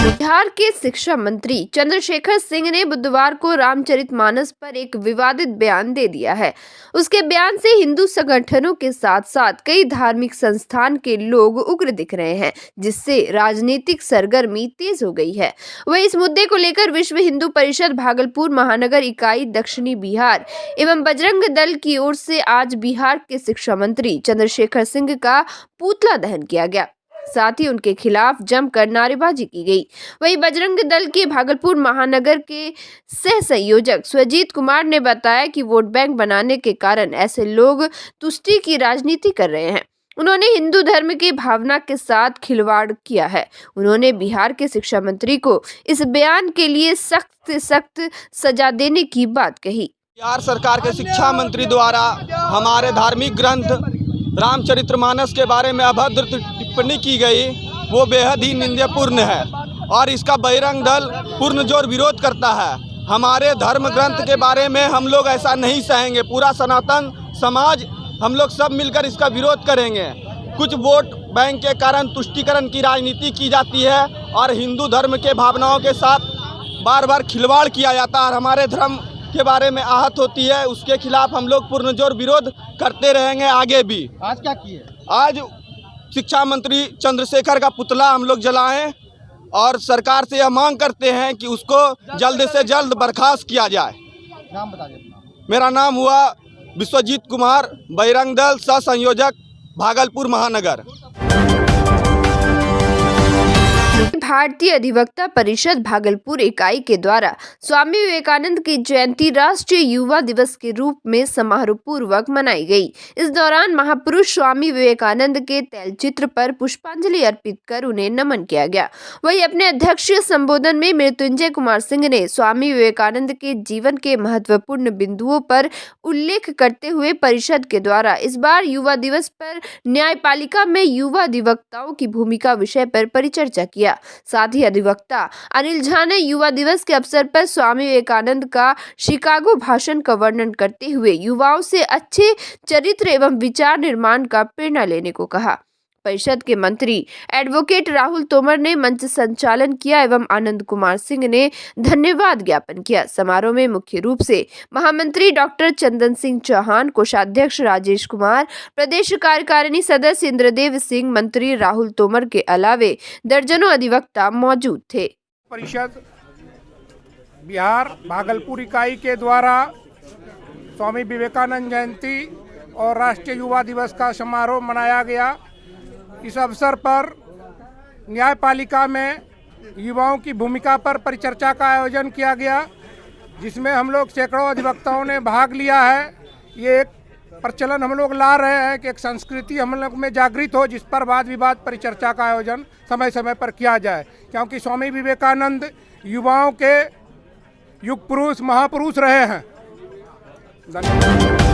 बिहार के शिक्षा मंत्री चंद्रशेखर सिंह ने बुधवार को रामचरितमानस पर एक विवादित बयान दे दिया है। उसके बयान से हिंदू संगठनों के साथ साथ कई धार्मिक संस्थान के लोग उग्र दिख रहे हैं, जिससे राजनीतिक सरगर्मी तेज हो गई है। वहीं इस मुद्दे को लेकर विश्व हिंदू परिषद भागलपुर महानगर इकाई दक्षिणी बिहार एवं बजरंग दल की ओर से आज बिहार के शिक्षा मंत्री चंद्रशेखर सिंह का पुतला दहन किया गया। साथ ही उनके खिलाफ जमकर नारेबाजी की गई। वहीं बजरंग दल के भागलपुर महानगर के सह संयोजक स्वजीत कुमार ने बताया कि वोट बैंक बनाने के कारण ऐसे लोग तुष्टि की राजनीति कर रहे हैं। उन्होंने हिंदू धर्म की भावना के साथ खिलवाड़ किया है। उन्होंने बिहार के शिक्षा मंत्री को इस बयान के लिए सख्त से सख्त सजा देने की बात कही। बिहार सरकार के शिक्षा मंत्री द्वारा हमारे धार्मिक ग्रंथ रामचरितमानस के बारे में अभद्र टिप्पणी की गई, वो बेहद ही निंदनीयपूर्ण है और इसका बजरंग दल पुरजोर विरोध करता है। हमारे धर्म ग्रंथ के बारे में हम लोग ऐसा नहीं सहेंगे। पूरा सनातन समाज हम लोग सब मिलकर इसका विरोध करेंगे। कुछ वोट बैंक के कारण तुष्टीकरण की राजनीति की जाती है और हिंदू धर्म के भावनाओं के साथ बार बार खिलवाड़ किया जाता है और हमारे धर्म के बारे में आहत होती है। उसके खिलाफ हम लोग पुरजोर विरोध करते रहेंगे आगे भी। आज क्या किए? आज शिक्षा मंत्री चंद्रशेखर का पुतला हम लोग जलाएं और सरकार से यह मांग करते हैं कि उसको जल्द से जल्द बर्खास्त किया जाए। नाम बता दीजिए। मेरा नाम हुआ विश्वजीत कुमार, बजरंग दल सह संयोजक भागलपुर महानगर। भारतीय अधिवक्ता परिषद भागलपुर इकाई के द्वारा स्वामी विवेकानंद की जयंती राष्ट्रीय युवा दिवस के रूप में समारोह पूर्वक मनाई गई। इस दौरान महापुरुष स्वामी विवेकानंद के तैलचित्र पर पुष्पांजलि अर्पित कर उन्हें नमन किया गया। वहीं अपने अध्यक्षीय संबोधन में मृत्युंजय कुमार सिंह ने स्वामी विवेकानंद के जीवन के महत्वपूर्ण बिंदुओं पर उल्लेख करते हुए परिषद के द्वारा इस बार युवा दिवस पर न्यायपालिका में युवा अधिवक्ताओं की भूमिका विषय पर परिचर्चा किया। साथ ही अधिवक्ता अनिल झा ने युवा दिवस के अवसर पर स्वामी विवेकानंद का शिकागो भाषण का वर्णन करते हुए युवाओं से अच्छे चरित्र एवं विचार निर्माण का प्रेरणा लेने को कहा। परिषद के मंत्री एडवोकेट राहुल तोमर ने मंच संचालन किया एवं आनंद कुमार सिंह ने धन्यवाद ज्ञापन किया। समारोह में मुख्य रूप से महामंत्री डॉक्टर चंदन सिंह चौहान, कोषाध्यक्ष राजेश कुमार, प्रदेश कार्यकारिणी सदस्य इंद्रदेव सिंह, मंत्री राहुल तोमर के अलावे दर्जनों अधिवक्ता मौजूद थे। परिषद बिहार भागलपुर इकाई के द्वारा स्वामी विवेकानंद जयंती और राष्ट्रीय युवा दिवस का समारोह मनाया गया। इस अवसर पर न्यायपालिका में युवाओं की भूमिका पर परिचर्चा का आयोजन किया गया, जिसमें हम लोग सैकड़ों अधिवक्ताओं ने भाग लिया है। ये एक प्रचलन हम लोग ला रहे हैं कि एक संस्कृति हम लोग में जागृत हो, जिस पर वाद विवाद परिचर्चा का आयोजन समय समय पर किया जाए, क्योंकि स्वामी विवेकानंद युवाओं के युग पुरुष महापुरुष रहे हैं। धन्यवाद।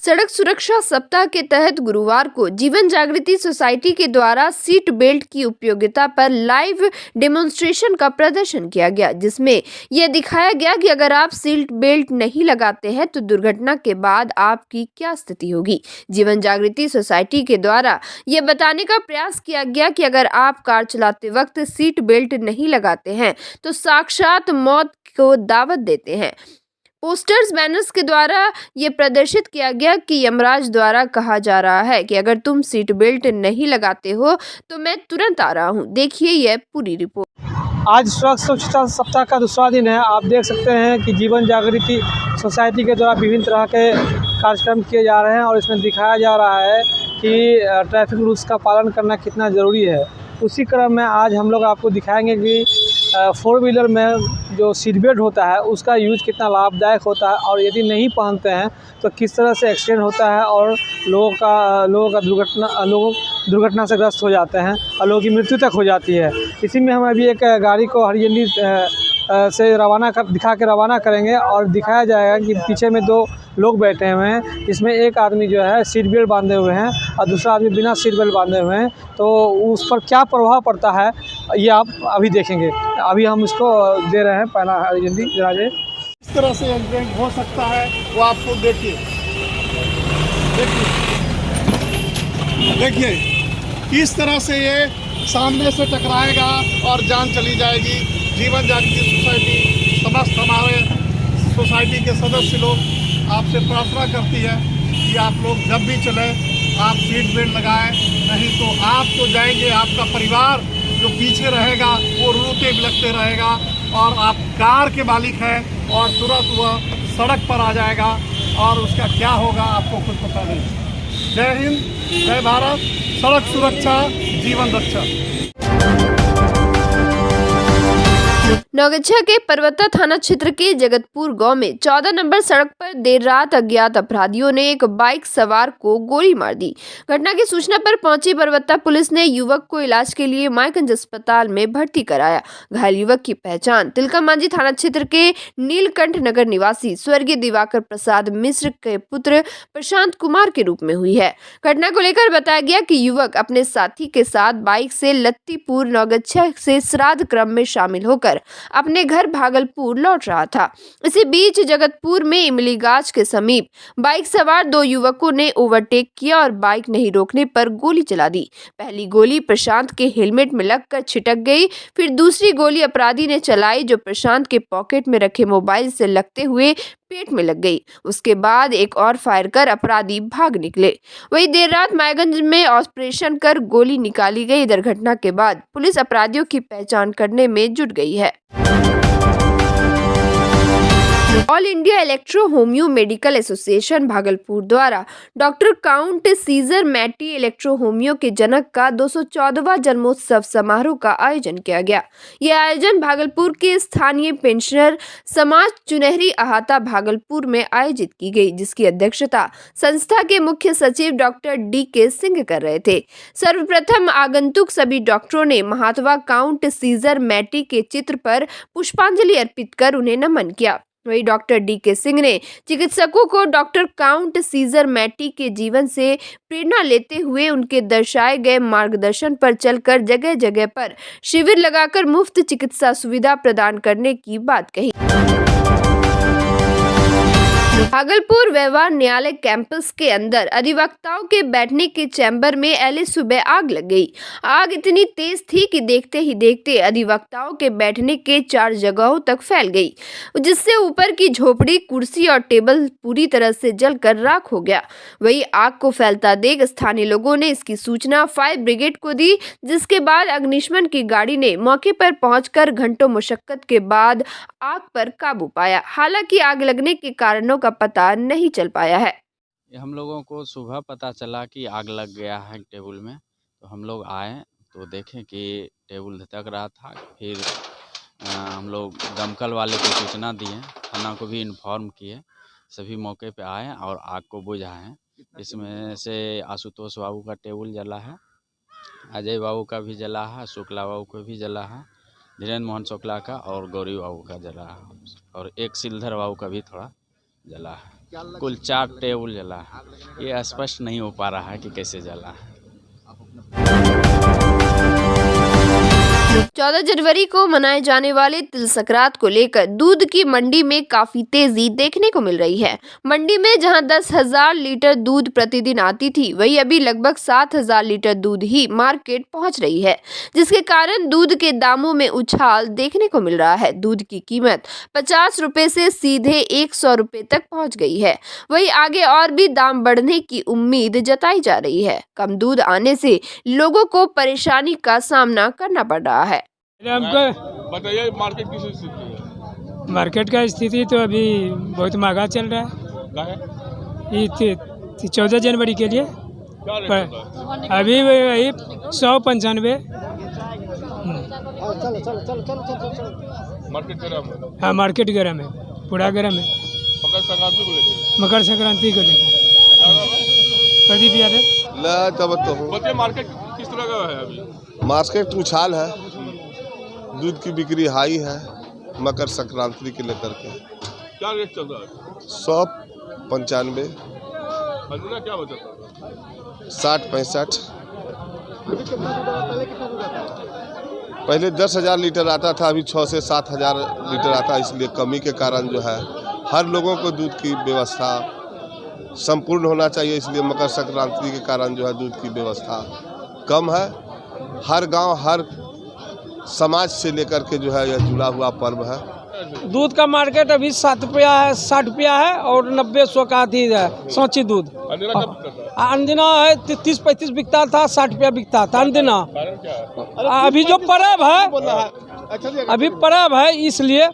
सड़क सुरक्षा सप्ताह के तहत गुरुवार को जीवन जागृति सोसाइटी के द्वारा सीट बेल्ट की उपयोगिता पर लाइव डेमोन्स्ट्रेशन का प्रदर्शन किया गया, जिसमें यह दिखाया गया कि अगर आप सीट बेल्ट नहीं लगाते हैं तो दुर्घटना के बाद आपकी क्या स्थिति होगी। जीवन जागृति सोसाइटी के द्वारा यह बताने का प्रयास किया गया कि अगर आप कार चलाते वक्त सीट बेल्ट नहीं लगाते हैं तो साक्षात मौत को दावत देते हैं। पोस्टर्स बैनर्स के द्वारा ये प्रदर्शित किया गया कि यमराज द्वारा कहा जा रहा है कि अगर तुम सीट बेल्ट नहीं लगाते हो तो मैं तुरंत आ रहा हूँ। देखिए यह पूरी रिपोर्ट। आज सड़क सुरक्षा सप्ताह का दूसरा दिन है। आप देख सकते हैं कि जीवन जागृति सोसाइटी के द्वारा विभिन्न तरह के कार्यक्रम किए जा रहे हैं और इसमें दिखाया जा रहा है कि ट्रैफिक रूल्स का पालन करना कितना ज़रूरी है। उसी क्रम में आज हम लोग आपको दिखाएंगे कि 4 व्हीलर में जो सीट बेल्ट होता है उसका यूज कितना लाभदायक होता है और यदि नहीं पहनते हैं तो किस तरह से एक्सीडेंट होता है और लोगों का दुर्घटना से ग्रस्त हो जाते हैं और लोगों की मृत्यु तक हो जाती है। इसी में हम अभी एक गाड़ी को हरी झंडी से दिखा के रवाना करेंगे और दिखाया जाएगा कि पीछे में 2 लोग बैठे हुए हैं, जिसमें एक आदमी जो है सीट बेल्ट बांधे हुए हैं और दूसरा आदमी बिना सीट बेल्ट बांधे हुए हैं। तो उस पर क्या प्रभाव पड़ता है ये आप अभी देखेंगे। अभी हम इसको दे रहे हैं पहला हरी झंडी। इस तरह से एक्सीडेंट हो सकता है वो आपको देखिए किस तरह से ये सामने से टकराएगा और जान चली जाएगी। जीवन जागृति सोसाइटी समस्त हमारे सोसाइटी के सदस्य लोग आपसे प्रार्थना करती है कि आप लोग जब भी चले आप सीट बेल्ट लगाएं, नहीं तो आप तो जाएंगे, आपका परिवार जो पीछे रहेगा वो रोते बिलखते रहेगा और आप कार के मालिक हैं और तुरंत वह सड़क पर आ जाएगा और उसका क्या होगा आपको कुछ पता नहीं। जय हिंद, जय भारत, सड़क सुरक्षा जीवन रक्षा। नौगछा के परवत्ता थाना क्षेत्र के जगतपुर गांव में 14 नंबर सड़क पर देर रात अज्ञात अपराधियों ने एक बाइक सवार को गोली मार दी। घटना की सूचना पर पहुंची परवत्ता पुलिस ने युवक को इलाज के लिए मायगंज अस्पताल में भर्ती कराया। घायल युवक की पहचान तिलका मांझी थाना क्षेत्र के नीलकंठ नगर निवासी स्वर्गीय दिवाकर प्रसाद मिश्र के पुत्र प्रशांत कुमार के रूप में हुई है। घटना को लेकर बताया गया कि युवक अपने साथी के साथ बाइक से लत्तीपुर नौगछा से श्राद्ध क्रम में शामिल होकर अपने घर भागलपुर लौट रहा था। इसी बीच जगतपुर में इमली गाछ के समीप बाइक सवार 2 युवकों ने ओवरटेक किया और बाइक नहीं रोकने पर गोली चला दी। पहली गोली प्रशांत के हेलमेट में लगकर छिटक गई, फिर दूसरी गोली अपराधी ने चलाई जो प्रशांत के पॉकेट में रखे मोबाइल से लगते हुए पेट में लग गई। उसके बाद एक और फायर कर अपराधी भाग निकले। वही देर रात मायगंज में ऑपरेशन कर गोली निकाली गई। इधर घटना के बाद पुलिस अपराधियों की पहचान करने में जुट गई है। All India electro homeo medical association Bhagalpur द्वारा doctor Count Cesare Mattei electro homeo के जनक का 214वां जन्मोत्सव समारोह का आयोजन किया गया। यह आयोजन भागलपुर के स्थानीय पेंशनर समाज चुनहरी अहाता भागलपुर में आयोजित की गई, जिसकी अध्यक्षता संस्था के मुख्य सचिव डॉक्टर डी.के. सिंह कर रहे थे। सर्वप्रथम आगंतुक सभी डॉक्टरों ने महात्मा काउंट सीजर मैटी के चित्र पर पुष्पांजलि अर्पित कर उन्हें नमन किया। वही डॉक्टर डी.के. सिंह ने चिकित्सकों को डॉक्टर काउंट सीजर मैटी के जीवन से प्रेरणा लेते हुए उनके दर्शाए गए मार्गदर्शन पर चलकर जगह जगह पर शिविर लगाकर मुफ्त चिकित्सा सुविधा प्रदान करने की बात कही। भागलपुर व्यवहार न्यायालय कैंपस के अंदर अधिवक्ताओं के बैठने के चैम्बर में एले सुबह आग लग गई। आग इतनी तेज थी कि देखते ही देखते अधिवक्ताओं के बैठने के 4 जगहों तक फैल गई, जिससे ऊपर की झोपड़ी, कुर्सी और टेबल पूरी तरह से जलकर राख हो गया। वही आग को फैलता देख स्थानीय लोगों ने इसकी सूचना फायर ब्रिगेड को दी, जिसके बाद अग्निशमन की गाड़ी ने मौके पर पहुंचकर घंटों मशक्कत के बाद आग पर काबू पाया। हालांकि आग लगने के कारणों का पता नहीं चल पाया है। हम लोगों को सुबह पता चला कि आग लग गया है टेबल में, तो हम लोग आए तो देखें कि टेबल धधक रहा था। फिर हम लोग दमकल वाले को सूचना दिए, थाना को भी इन्फॉर्म किए, सभी मौके पे आए और आग को बुझाएं। इसमें से आशुतोष बाबू का टेबल जला है, अजय बाबू का भी जला है, शुक्ला बाबू का भी जला है, धीरेन्द्र मोहन शुक्ला का और गौरी बाबू का जला है, और एक सिलधर बाबू का भी थोड़ा जला है। कुल 4 टेबल जला है। ये स्पष्ट नहीं हो पा रहा है कि कैसे जला है। 14 जनवरी को मनाए जाने वाले तिल संक्रांत को लेकर दूध की मंडी में काफी तेजी देखने को मिल रही है। मंडी में जहां 10,000 लीटर दूध प्रतिदिन आती थी, वहीं अभी लगभग 7,000 लीटर दूध ही मार्केट पहुंच रही है, जिसके कारण दूध के दामों में उछाल देखने को मिल रहा है। दूध की कीमत 50 रुपए से सीधे 100 रुपए तक पहुंच गई है। वहीं आगे और भी दाम बढ़ने की उम्मीद जताई जा रही है। कम दूध आने से लोगों को परेशानी का सामना करना पड़ रहा है। बताइए मार्केट की स्थिति है? मार्केट का स्थिति तो अभी बहुत महंगा चल रहा है। ये 14 जनवरी के लिए अभी वही 195। मार्केट गर्म है? हाँ, मार्केट गर्म है, पूरा गर्म है। मकर संक्रांति को लेकर प्रदीप यादव। मार्केट किस तरह का है अभी? मार्केट उछाल है, दूध की बिक्री हाई है मकर संक्रांति के लेकर के। क्या रेट चल रहा है? 195। क्या बचा था? 60-65। पहले 10,000 लीटर आता था, अभी 6 से 7,000 लीटर आता है। इसलिए कमी के कारण जो है हर लोगों को दूध की व्यवस्था संपूर्ण होना चाहिए। इसलिए मकर संक्रांति के कारण जो है दूध की व्यवस्था कम है हर गांव हर समाज से लेकर के जो है यह जुड़ा हुआ पर्व है। दूध का मार्केट अभी 7 रुपया है, 60 रुपया है और 90-100 का थी सांची दूध। अंजना है 30-35 बिकता था, 60 रुपया बिकता था अंजना। अभी जो पर्व है, अभी पर्व है इसलिए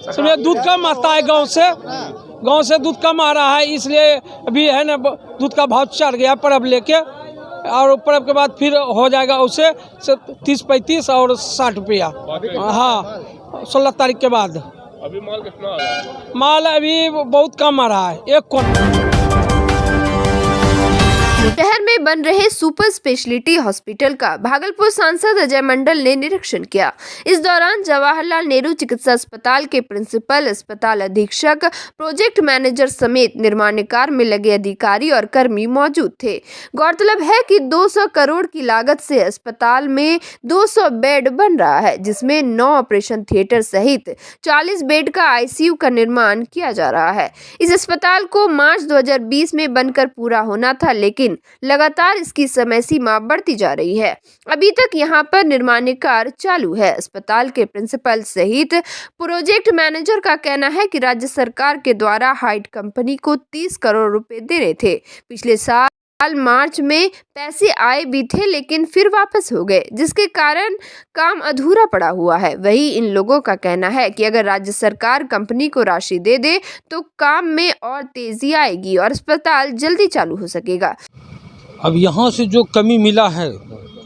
समझे दूध कम आता है गांव से दूध कम आ रहा है, इसलिए अभी है ना दूध का भाव चढ़ गया पर्व लेके। और पर्व के बाद फिर हो जाएगा उसे 30-35 और 60 रुपया। हाँ 16 तारीख के बाद। अभी माल कितना आ रहा है? माल अभी बहुत कम आ रहा है, 1 क्विंटल। शहर में बन रहे सुपर स्पेशलिटी हॉस्पिटल का भागलपुर सांसद अजय मंडल ने निरीक्षण किया। इस दौरान जवाहरलाल नेहरू चिकित्सा अस्पताल के प्रिंसिपल, अस्पताल अधीक्षक, प्रोजेक्ट मैनेजर समेत निर्माण कार्य में लगे अधिकारी और कर्मी मौजूद थे। गौरतलब है कि 200 करोड़ की लागत से अस्पताल में 200 बेड बन रहा है, जिसमें 9 ऑपरेशन थिएटर सहित 40 बेड का आईसीयू का निर्माण किया जा रहा है। इस अस्पताल को मार्च 2020 में बनकर पूरा होना था, लेकिन लगातार इसकी समय सीमा बढ़ती जा रही है। अभी तक यहां पर निर्माण कार्य चालू है। अस्पताल के प्रिंसिपल सहित प्रोजेक्ट मैनेजर का कहना है कि राज्य सरकार के द्वारा हाइट कंपनी को 30 करोड़ रुपए देने थे। पिछले साल मार्च में पैसे आए भी थे, लेकिन फिर वापस हो गए, जिसके कारण काम अधूरा पड़ा हुआ है। वही इन लोगों का कहना है कि अगर राज्य सरकार कंपनी को राशि दे दे तो काम में और तेजी आएगी और अस्पताल जल्दी चालू हो सकेगा। अब यहाँ से जो कमी मिला है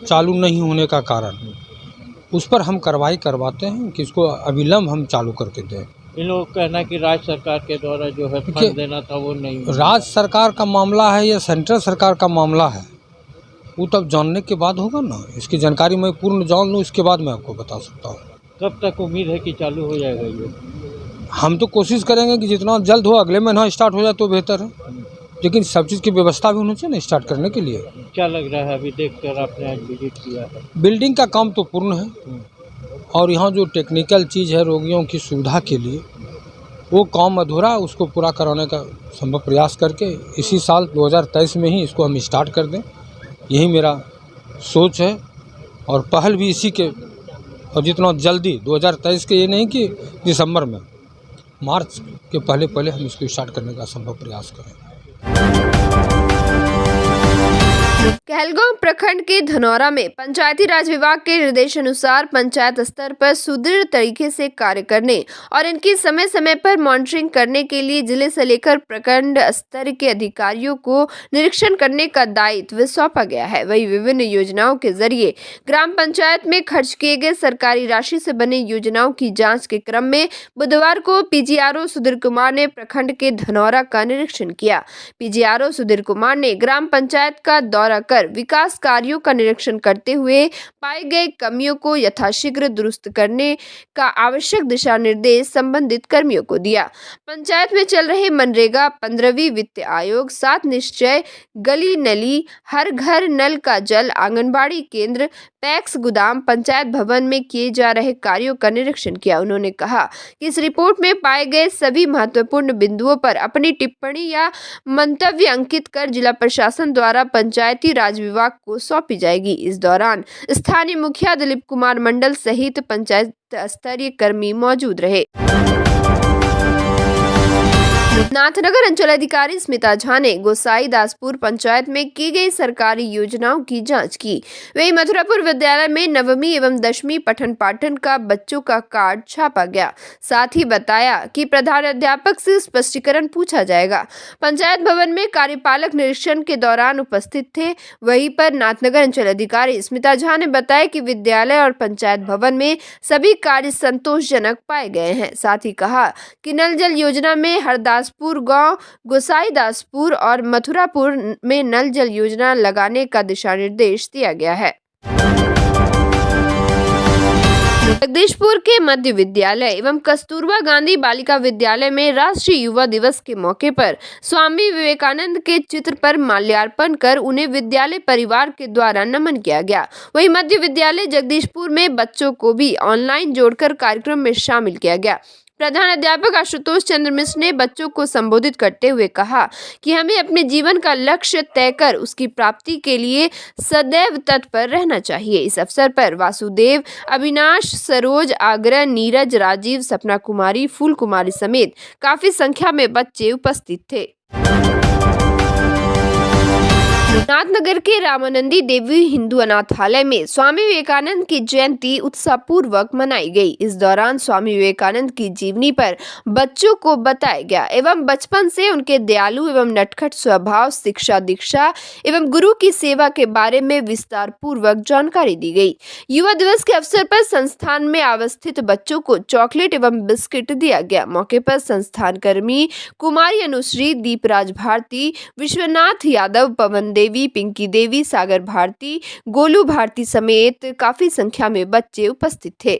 चालू नहीं होने का कारण, उस पर हम कार्रवाई करवाते हैं कि इसको अविलंब हम चालू करके दें। इन लोगों का कहना है कि राज्य सरकार के द्वारा जो है फंड देना था वो नहीं। राज्य सरकार का मामला है या सेंट्रल सरकार का मामला है, वो तब जानने के बाद होगा ना। इसकी जानकारी मैं पूर्ण जान लूँ, इसके बाद मैं आपको बता सकता हूँ। कब तक उम्मीद है कि चालू हो जाएगा ये? हम तो कोशिश करेंगे कि जितना जल्द हो, अगले महीना स्टार्ट हो जाए तो बेहतर है, लेकिन सब चीज़ की व्यवस्था भी होनी चाहिए ना स्टार्ट करने के लिए। क्या लग रहा है अभी देखकर आपने आज विजिट किया है? बिल्डिंग का काम तो पूर्ण है और यहाँ जो टेक्निकल चीज़ है रोगियों की सुविधा के लिए वो काम अधूरा, उसको पूरा कराने का संभव प्रयास करके इसी साल 2023 में ही इसको हम स्टार्ट कर दें, यही मेरा सोच है और पहल भी इसी के। और जितना जल्दी 2023 के, ये नहीं कि दिसंबर में, मार्च के पहले हम इसको स्टार्ट करने का संभव प्रयास करें। कहलगांव प्रखंड के धनौरा में पंचायती राज विभाग के निर्देशानुसार पंचायत स्तर पर सुदृढ़ तरीके से कार्य करने और इनकी समय समय पर मॉनिटरिंग करने के लिए जिले से लेकर प्रखंड स्तर के अधिकारियों को निरीक्षण करने का दायित्व सौंपा गया है। वही विभिन्न योजनाओं के जरिए ग्राम पंचायत में खर्च किए गए सरकारी राशि से बने योजनाओं की जाँच के क्रम में बुधवार को पीजीआरओ सुधीर कुमार ने प्रखंड के धनौरा का निरीक्षण किया। पीजीआरओ सुधीर कुमार ने ग्राम पंचायत का दौरा कर विकास कार्यों का निरीक्षण करते हुए पाई गई कमियों को यथाशीघ्र दुरुस्त करने का आवश्यक दिशा निर्देश संबंधित कर्मियों को दिया। पंचायत में चल रहे मनरेगा, 15वीं वित्त आयोग, 7 निश्चय, गली नली, हर घर नल का जल, आंगनबाड़ी केंद्र, पैक्स गोदाम, पंचायत भवन में किए जा रहे कार्यों का निरीक्षण किया। उन्होंने कहा कि इस रिपोर्ट में पाए गए सभी महत्वपूर्ण बिंदुओं पर अपनी टिप्पणी या मंतव्य अंकित कर जिला प्रशासन द्वारा पंचायती राज विभाग को सौंपी जाएगी। इस दौरान स्थानीय मुखिया दिलीप कुमार मंडल सहित पंचायत स्तरीय कर्मी मौजूद रहे। नाथनगर अंचलाधिकारी स्मिता झा ने गोसाई दासपुर पंचायत में की गई सरकारी योजनाओं की जांच की। वहीं मथुरापुर विद्यालय में 9वीं एवं 10वीं पठन पाठन का बच्चों का कार्ड छापा गया। साथ ही बताया कि प्रधानाध्यापक से स्पष्टीकरण पूछा जाएगा। पंचायत भवन में कार्यपालक निरीक्षण के दौरान उपस्थित थे। वहीं पर नाथनगर अंचलाधिकारी स्मिता झा ने बताया कि विद्यालय और पंचायत भवन में सभी कार्य संतोषजनक पाए गए हैं। साथ ही कहा कि नल जल योजना में हरदासपुर गांव, गोसाई दासपुर और मथुरापुर में नल जल योजना लगाने का दिशा निर्देश दिया गया है। जगदीशपुर के मध्य विद्यालय एवं कस्तूरबा गांधी बालिका विद्यालय में राष्ट्रीय युवा दिवस के मौके पर स्वामी विवेकानंद के चित्र पर माल्यार्पण कर उन्हें विद्यालय परिवार के द्वारा नमन किया गया। वहीं मध्य विद्यालय जगदीशपुर में बच्चों को भी ऑनलाइन जोड़कर कार्यक्रम में शामिल किया गया। प्रधान अध्यापक आशुतोष चंद्र मिश्र ने बच्चों को संबोधित करते हुए कहा कि हमें अपने जीवन का लक्ष्य तय कर उसकी प्राप्ति के लिए सदैव तत्पर रहना चाहिए। इस अवसर पर वासुदेव, अविनाश, सरोज, आग्रह, नीरज, राजीव, सपना कुमारी, फूल कुमारी समेत काफी संख्या में बच्चे उपस्थित थे। नाथनगर के रामानंदी देवी हिंदू अनाथालय में स्वामी विवेकानंद की जयंती उत्साहपूर्वक मनाई गई। इस दौरान स्वामी विवेकानंद की जीवनी पर बच्चों को बताया गया एवं बचपन से उनके दयालु एवं नटखट स्वभाव, शिक्षा, दीक्षा एवं गुरु की सेवा के बारे में विस्तार पूर्वक जानकारी दी गई। युवा दिवस के अवसर पर संस्थान में अवस्थित बच्चों को चॉकलेट एवं बिस्किट दिया गया। मौके पर संस्थान कर्मी कुमारी अनुश्री, दीपराज भारती, विश्वनाथ यादव, पवन देवी, पिंकी देवी, सागर भारती, गोलू भारती समेत काफी संख्या में बच्चे उपस्थित थे।